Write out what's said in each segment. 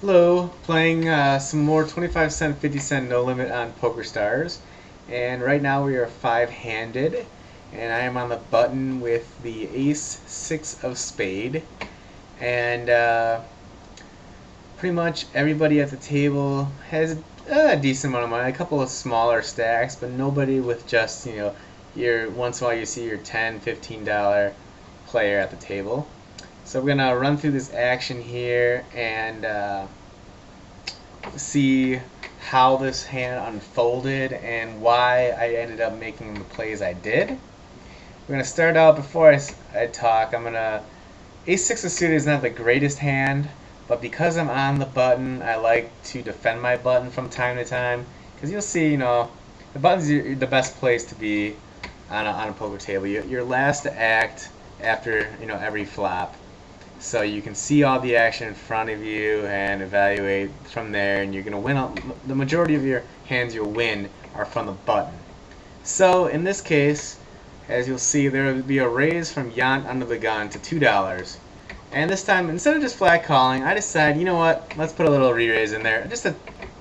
Hello, playing some more 25 cent, 50 cent no limit on Poker Stars. And right now we are five-handed. And I am on the button with the ace six of spade. And pretty much everybody at the table has a decent amount of money, a couple of smaller stacks, but nobody with just, your once in a while you see your $10, $15 player at the table. So we're gonna run through this action here and see how this hand unfolded and why I ended up making the plays I did. We're gonna start out before I talk. Ace-6 of suited is not the greatest hand, but because I'm on the button, I like to defend my button from time to time. Because you'll see, the button's the best place to be on a poker table. You're last to act after every flop. So you can see all the action in front of you and evaluate from there, and you're going to win. The majority of your hands you'll win are from the button. So in this case, as you'll see, there will be a raise from Yant under the gun to $2. And this time, instead of just flat calling, I decided, you know what, let's put a little re-raise in there. Just a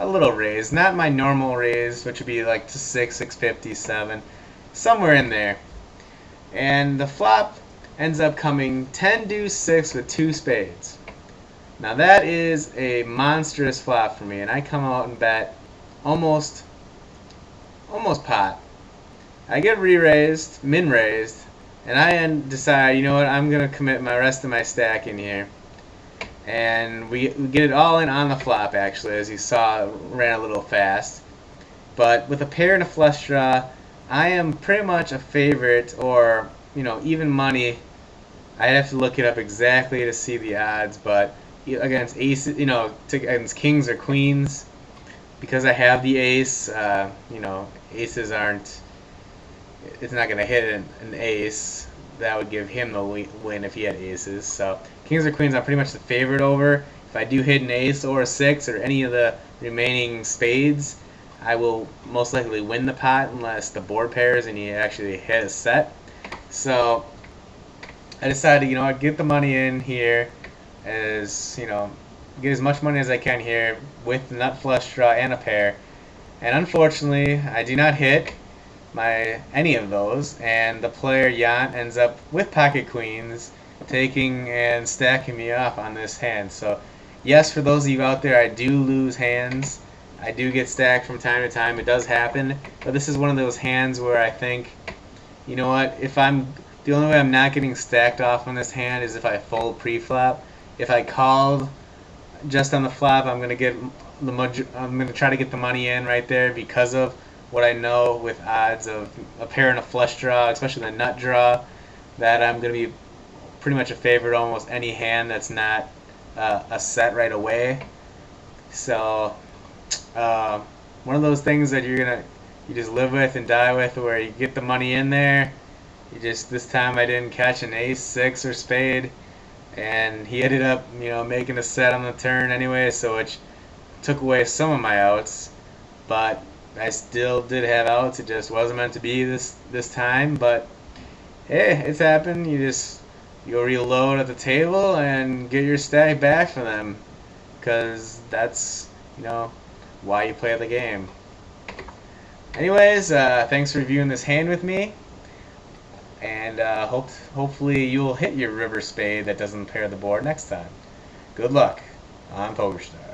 little raise, not my normal raise, which would be like to 6, 650, 7, somewhere in there. And the flop ends up coming 10 deuce 6 with 2 spades. Now that is a monstrous flop for me, and I come out and bet almost pot. I get re-raised, min-raised, and I decide, you know what, I'm going to commit my rest of my stack in here. And we get it all in on the flop, actually, as you saw, it ran a little fast. But with a pair and a flush draw, I am pretty much a favorite, or even money. I'd have to look it up exactly to see the odds, but against aces, against kings or queens, because I have the ace, aces aren't. It's not going to hit an ace. That would give him the win if he had aces. So kings or queens, I'm pretty much the favorite over. If I do hit an ace or a 6 or any of the remaining spades, I will most likely win the pot unless the board pairs and you actually hit a set. So I decided, get the money in here, get as much money as I can here with the nut flush draw and a pair. And unfortunately, I do not hit any of those, and the player Yant ends up with pocket queens, taking and stacking me off on this hand. So yes, for those of you out there, I do lose hands. I do get stacked from time to time. It does happen, but this is one of those hands where I think, you know what, the only way I'm not getting stacked off on this hand is if I fold pre-flop. If I called just on the flop, I'm gonna try to get the money in right there because of what I know with odds of a pair and a flush draw, especially the nut draw, that I'm gonna be pretty much a favorite almost any hand that's not a set right away. So one of those things that you just live with and die with, where you get the money in there. This time I didn't catch an ace, 6, or spade, and he ended up, making a set on the turn anyway, so which took away some of my outs, but I still did have outs. It just wasn't meant to be this time, but hey, it's happened. You'll reload at the table and get your stack back for them, because that's, why you play the game. Anyways, thanks for reviewing this hand with me. And hopefully you'll hit your river spade that doesn't pair the board next time. Good luck on PokerStars.